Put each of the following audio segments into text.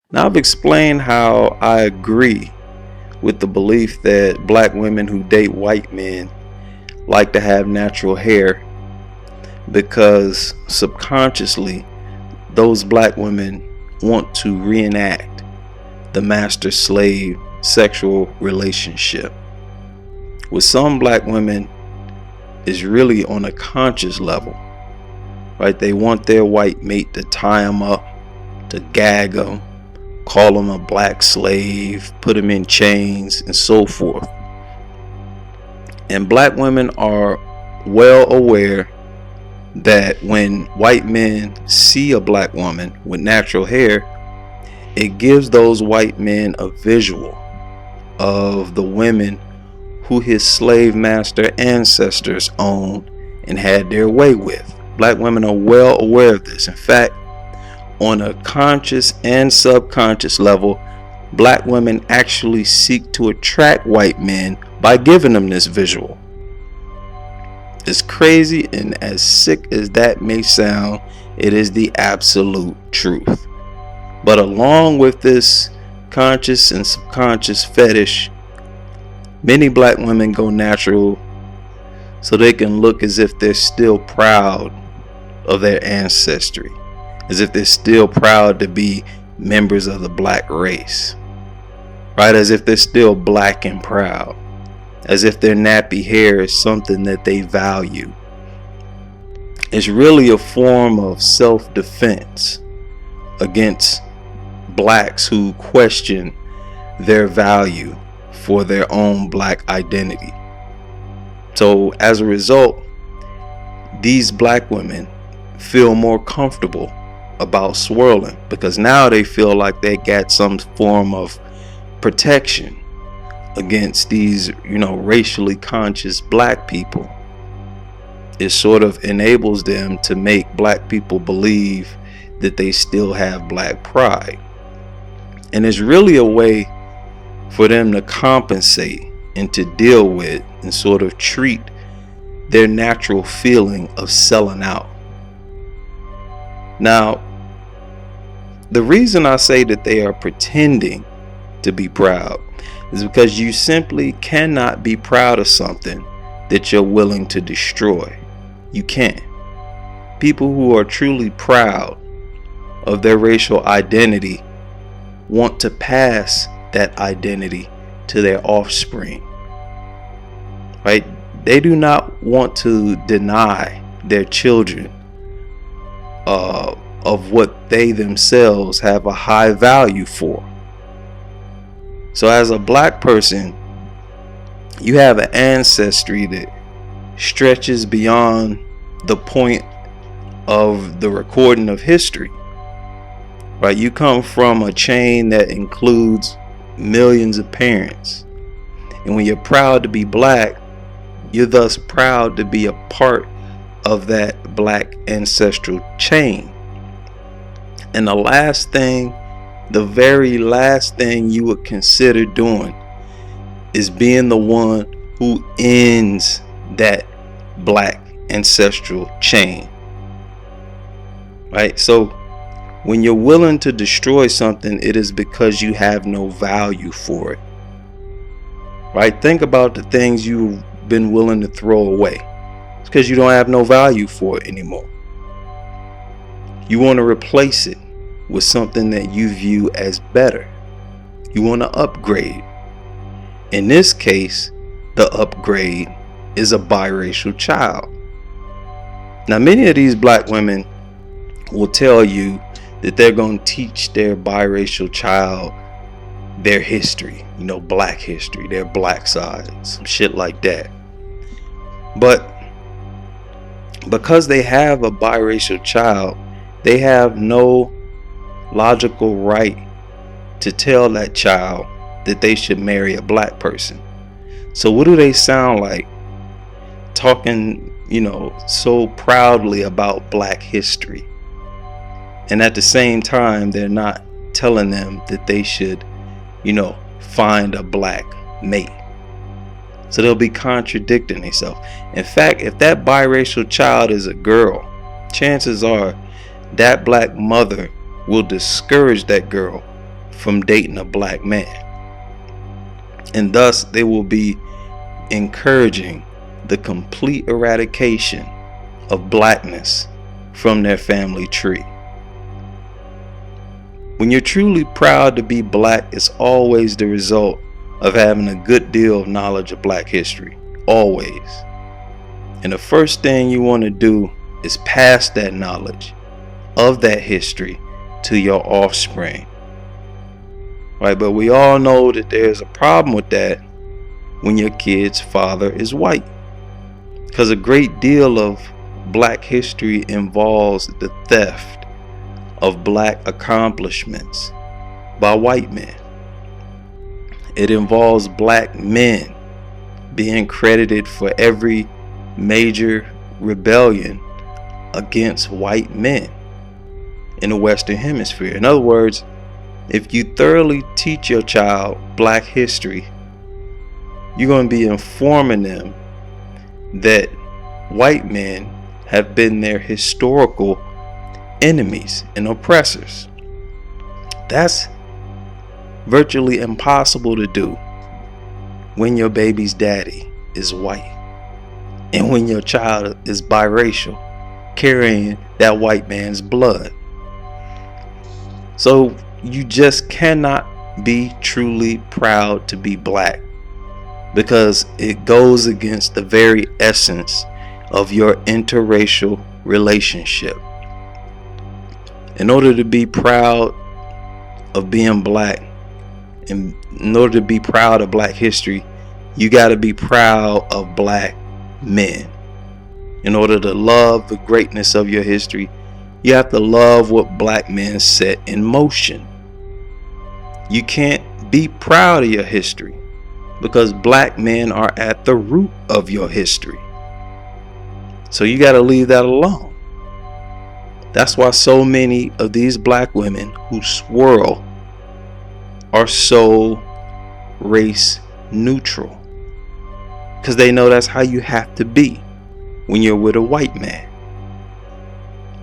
Now, I've explained how I agree with the belief that black women who date white men like to have natural hair because subconsciously those black women want to reenact the master slave sexual relationship. With some black women, is really on a conscious level, right? They want their white mate to tie them up, to gag them, call them a black slave, put them in chains, and so forth. And black women are well aware that when white men see a black woman with natural hair, it gives those white men a visual of the women who his slave master ancestors owned and had their way with. Black women are well aware of this. In fact, on a conscious and subconscious level, black women actually seek to attract white men by giving them this visual. As crazy and as sick as that may sound, it is the absolute truth. But along with this conscious and subconscious fetish, many black women go natural so they can look as if they're still proud of their ancestry, as if they're still proud to be members of the black race, right? As if they're still black and proud, as if their nappy hair is something that they value. It's really a form of self-defense against blacks who question their value for their own black identity. So as a result, these black women feel more comfortable about swirling because now they feel like they got some form of protection against these, racially conscious black people. It sort of enables them to make black people believe that they still have black pride. And it's really a way for them to compensate and to deal with and sort of treat their natural feeling of selling out. Now, the reason I say that they are pretending to be proud is because you simply cannot be proud of something that you're willing to destroy. You can't. People who are truly proud of their racial identity want to pass that identity to their offspring, right? They do not want to deny their children of what they themselves have a high value for. So as a black person, you have an ancestry that stretches beyond the point of the recording of history, right? You come from a chain that includes millions of parents. And when you're proud to be black, you're thus proud to be a part of that black ancestral chain. And the very last thing you would consider doing is being the one who ends that black ancestral chain, right? So when you're willing to destroy something, it is because you have no value for it, right? Think about the things you've been willing to throw away. It's because you don't have no value for it anymore. You want to replace it with something that you view as better. You want to upgrade. In this case, the upgrade is a biracial child. Now, many of these black women will tell you that they're going to teach their biracial child their history, black history, their black side, some shit like that. But because they have a biracial child, they have no logical right to tell that child that they should marry a black person. So what do they sound like talking, so proudly about black history? And at the same time, they're not telling them that they should, find a black mate. So they'll be contradicting themselves. In fact, if that biracial child is a girl, chances are that black mother will discourage that girl from dating a black man. And thus they will be encouraging the complete eradication of blackness from their family tree. When you're truly proud to be black, it's always the result of having a good deal of knowledge of black history. Always. And the first thing you want to do is pass that knowledge of that history to your offspring. Right? But we all know that there's a problem with that when your kid's father is white. Because a great deal of black history involves the theft of black accomplishments by white men. It involves black men being credited for every major rebellion against white men in the Western Hemisphere. In other words, if you thoroughly teach your child black history, you're going to be informing them that white men have been their historical enemies and oppressors. That's virtually impossible to do when your baby's daddy is white and when your child is biracial, carrying that white man's blood. So you just cannot be truly proud to be black, because it goes against the very essence of your interracial relationship. In order to be proud of being black, and in order to be proud of black history, you got to be proud of black men. In order to love the greatness of your history, you have to love what black men set in motion. You can't be proud of your history because black men are at the root of your history. So you got to leave that alone. That's why so many of these black women who swirl are so race neutral, because they know that's how you have to be when you're with a white man.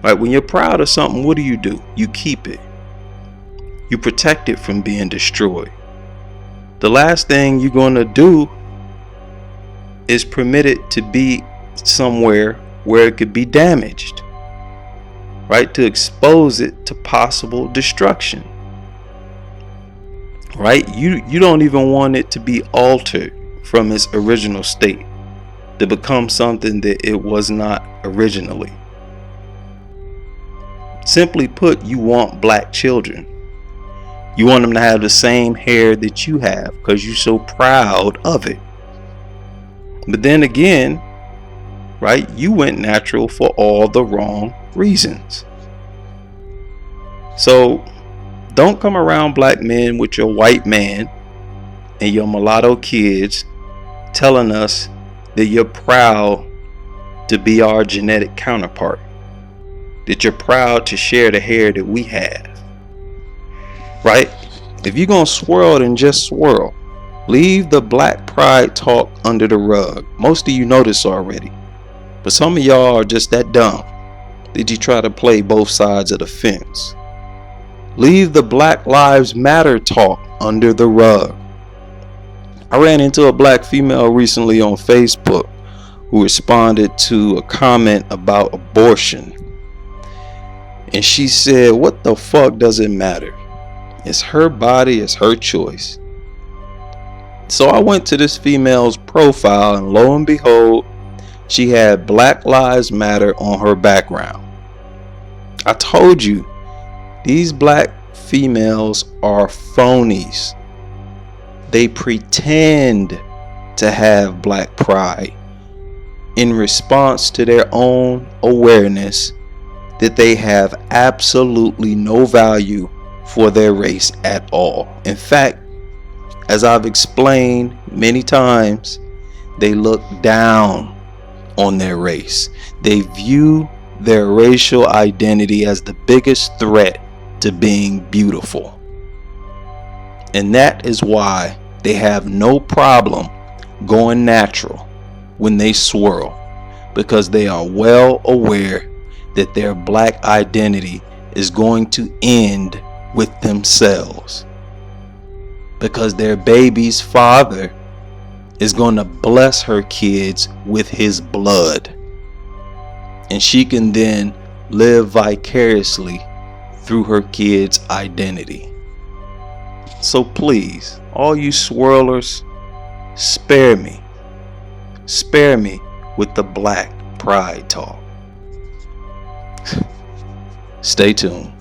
Right? When you're proud of something, what do? You keep it. You protect it from being destroyed. The last thing you're going to do is permit it to be somewhere where it could be damaged. Right? To expose it to possible destruction. Right? You don't even want it to be altered from its original state to become something that it was not originally. Simply put, you want black children. You want them to have the same hair that you have because you're so proud of it. But then again, right, you went natural for all the wrong reasons. So don't come around black men with your white man and your mulatto kids telling us that you're proud to be our genetic counterpart, that you're proud to share the hair that we have. Right? If you're gonna swirl, then just swirl. Leave the black pride talk under the rug. Most of you know this already, but some of y'all are just that dumb that you try to play both sides of the fence. Leave the Black Lives Matter talk under the rug. I ran into a black female recently on Facebook who responded to a comment about abortion. And she said, "What the fuck does it matter? It's her body, it's her choice." So I went to this female's profile, and lo and behold, she had Black Lives Matter on her background. I told you, these black females are phonies. They pretend to have black pride in response to their own awareness that they have absolutely no value for their race at all. In fact, as I've explained many times, they look down on their race. They view their racial identity as the biggest threat to being beautiful. And that is why they have no problem going natural when they swirl, because they are well aware that their black identity is going to end with themselves. because their baby's father is going to bless her kids with his blood. And she can then live vicariously through her kid's identity. So please, all you swirlers, spare me. Spare me with the black pride talk. Stay tuned.